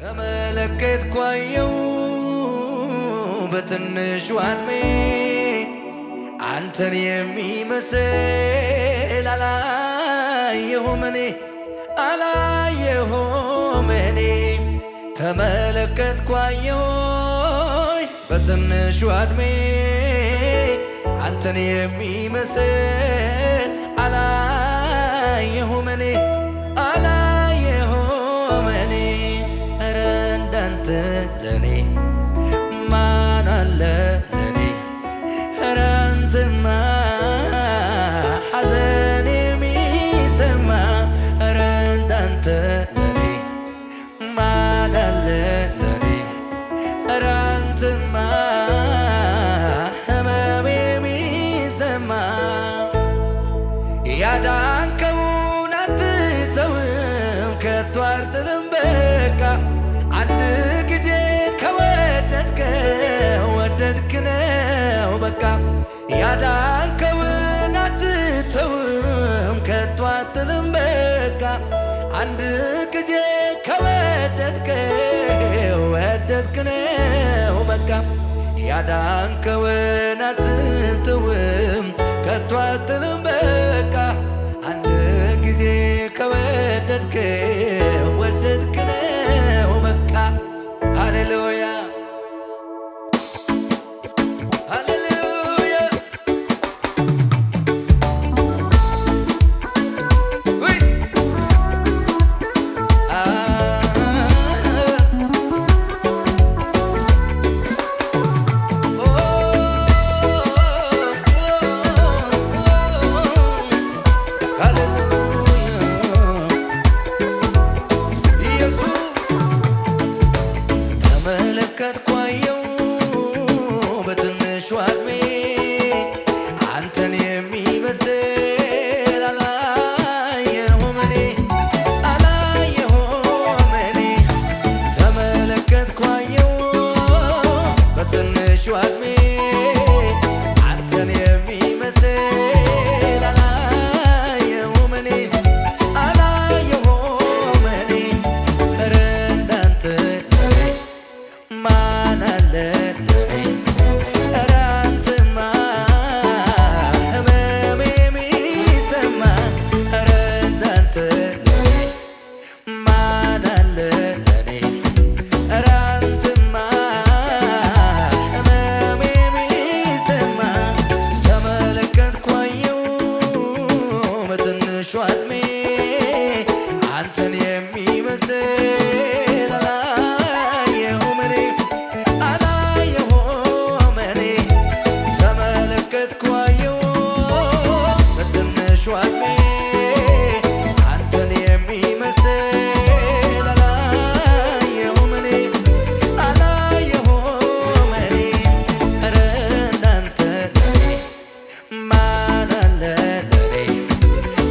ተመለከትኩ አየሁ በትንሹ ዕድሜ አንተን የሚመስል አላየሁም እኔ ተመለከትኩ አየሁ በትንሹ ዕድሜ አንተን የሚመስል አላየሁም እኔ ኧረ እንዳንተ ለኔ ማን አለ ለኔ ኧረ አንተማ ሐዘን የሚሰማ ኧረ እንዳንተ ለኔ ማን አለ ለኔ ኧረ አንተማ ህመም የሚሰማ ያዳንከውን አትተውም ከቶ አትጥልም በቃ አንድ ጊዜ ከወደድከው ወደድክ ነው በቃ ያዳንከውን አትተውም ከቶ አትጥልም በቃ አንድ ጊዜ ከወደድከው ወደድክ ነው በቃ ያዳንከውን አትተውም ከቶ አትጥልም በቃ አንድ ጊዜ ከወደድከው ወደድክ ነው በቃ ሃሌሉያ ሃሌሉያ ተመለከትኩ አየሁ በትንሹ ዕድሜ አንተን የሚመስል አላየሁም እኔ ተመለከትኩ አየሁ በትንሹ ዕድሜ አንተን የሚመስል አላየሁም እኔ ኧረ እንዳንተ ማን አለ ለኔ ኧረ አንተማ ህመም የሚሰማ ኧረ እንዳንተ ለኔ ማን አለ ለኔ ኧረ አንተማ ህመም የሚሰማ ተመለከትኩ አየሁ በትንሹ ዕድሜ አንተን የሚመስል አላየሁም እኔ ተመለከትኩ አየሁ በትንሹ ዕድሜ አንተን የሚመስል አላየሁም እኔ ኧረ እንዳንተ ለኔ ማን አለ ለኔ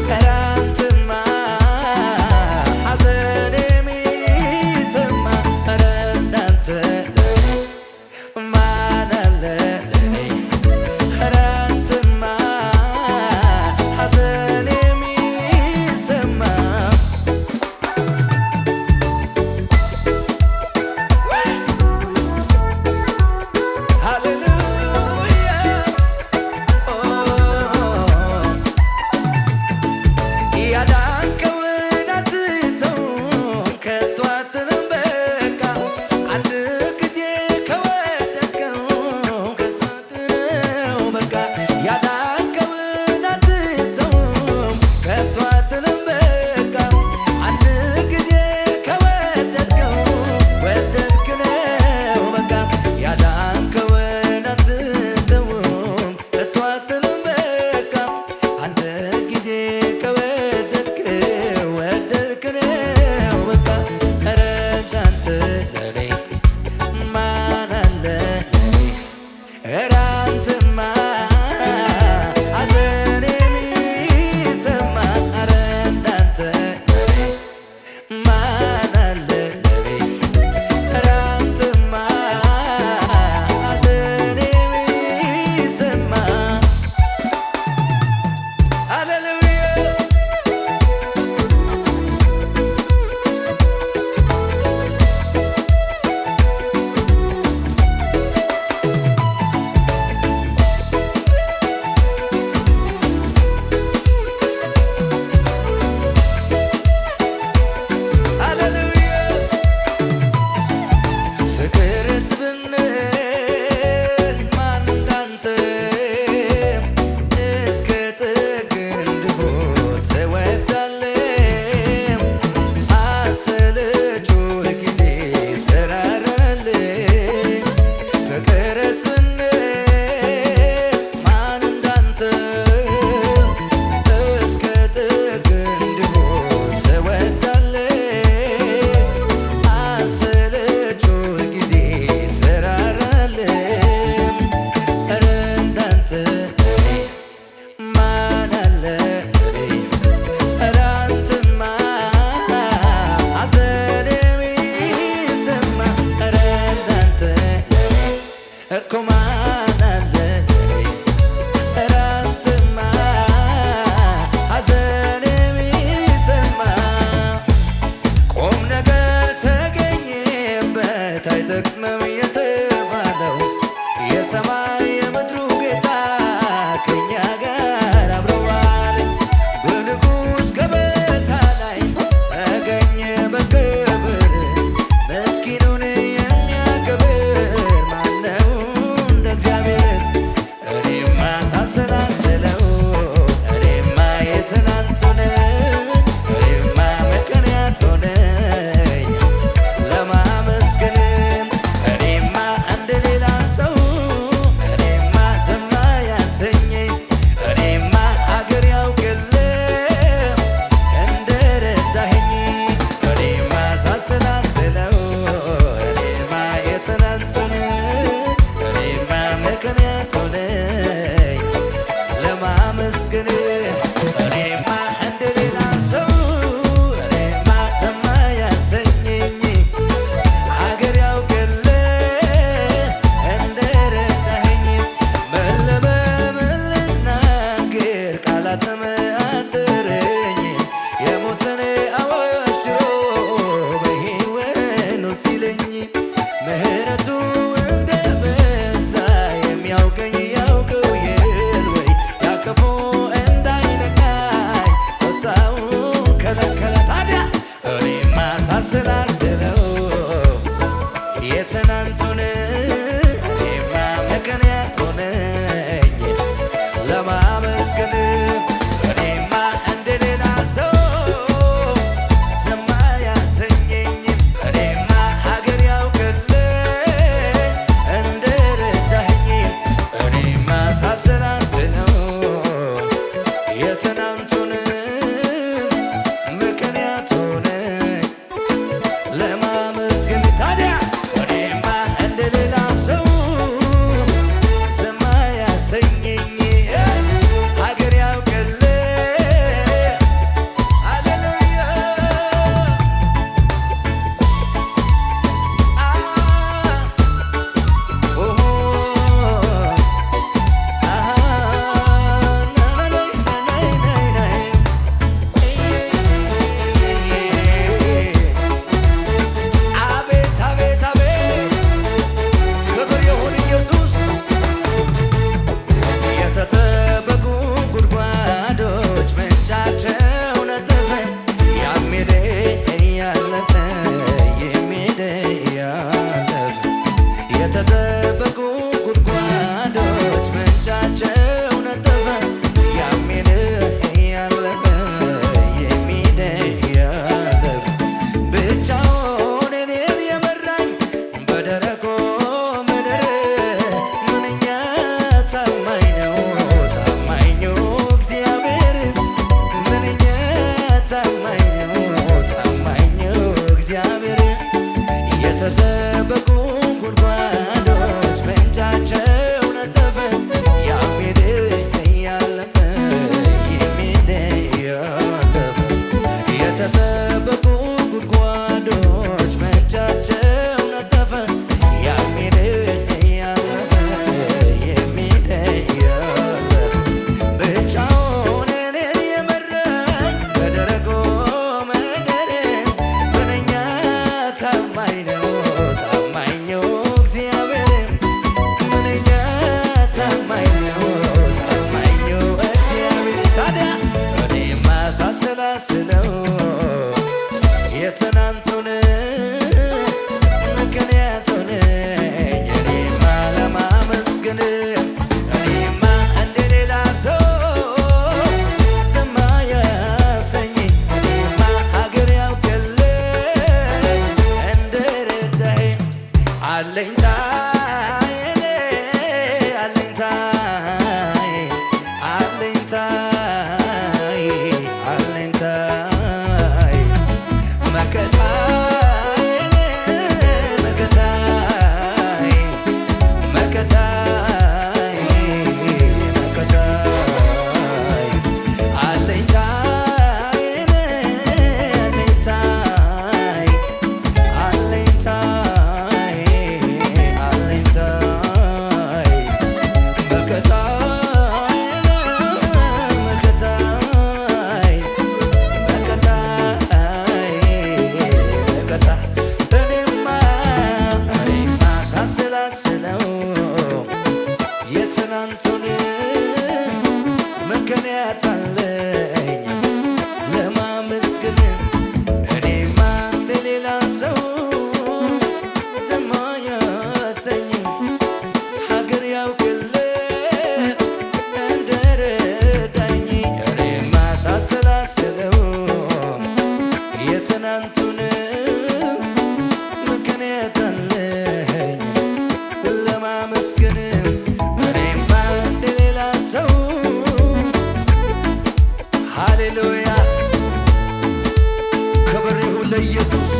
ኧረ አንተማ ሐዘን አይጠቅምም የተባለው የሰማይ የምድሩ ጌታ ከእኛ ጋር አብረዋል። በንጉሥ ገበታ ላይ ተገኘ በክብር ምስኪኑን የሚያከብር ማነው እንደ እግዚአብሔር? እኔማ ሳሰላስለው እኔማ የትናንቱን እኔማ ምክንያት ሆነኝ ለማመስገን እኔማ እንደ ሌላ ሰው እኔማ ዝም ያሰኘኝ እኔማ አገር ያውቅልህ እንደረዳኸኝ እኔማ ሳሰላስለው እኔማ የትናንቱን እኔማ ምክንያት ሆነኝ ለማመስገን እኔማ እንደ ሌላ ሰው እኔማ ዝም ያሰኘኝ አገር ያውቅልህ እንደረዳኸኝ ምን ልበል ልናገር ቃላትም አጠረኝ የሞትን አዋጅ ሽሮ በሕይወት ኑር ሲለኝ ምሕረቱ እንደበዛ የሚያውቀኝ ያውቀው የል ወይ ያክፉ እንዳይነካኝ ቁጣውን ከለከለ። ታዲያ እኔማ ሳሰላስለው የትናንቱን እኔማ ምክንያት ሆነኝ ለማመስገን እኔማ እንደ ሌላ ሰው ዝም ያሰኘኝ እኔማ ሀገር ያውቅልህ እንደረዳኸኝ እኔማ ሳሰላስለው የትናንቱን ምክንያት ሆነኝ ለማመስገን ታዲያ እኔማ እንደ ሌላ ሰው ዝም ያሰኘኝ ሀገር ያውቅልህ ሃሌሉያ አቤት አቤት አቤት ክብር ይሁን ኢየሱስ። የተጠበቁ ጉድጓዶች ምንጫቸው ነጠፈ ያሜደ እያለፈ የሚሄደ እያለፈ የተጠበቁ ጉድጓዶች ምንጫቸው ነጠፈ ያሜደ እያለፈ የሚሄደ እያለፈ ብቻውን እኔን የመራኝ በደረቁ ምድር ምንኛ ታማኝ ነው ታማኝ ነው እግዚአብሔር ምንኛ ታማኝ ነው ታማኝ ነው እግዚአብሔር የተጠበቁ ጉድጓዶች ምንጫቸው ነጠፈ ያሜደ እያለፈ የሚሄደ እያለፈ የተጠበቁ ጉድጓዶች ምንጫቸው ነጠፈ ያሜደ እያለፈ የሚሄደ እያለፈ ብቻውን እኔን የመራኝ በደረቁ ምድር ምንኛ ታማኝ ነው ታማኝ ነው እግዚአብሔር ምንኛ ታማኝ ነው ታማኝ ነው እግዚአብሔር። ታዲያ እኔማ ሳሰላስለው የትናንቱን ምክንያት ሆነኝ እኔማ ለማመስገን እኔማ እንደ ሌላ ሰው ዝም ያሰኘኝ እኔማ ሀገር ያውቅልህ እንደረዳኸኝ አለኝታዬ አለኝታዬ አለኝታዬ አለኝታዬ መከታዬ መከታዬ መከታዬ መከታዬ አለኝታዬ አለኝታዬ አለኝታዬ በኢየሱስ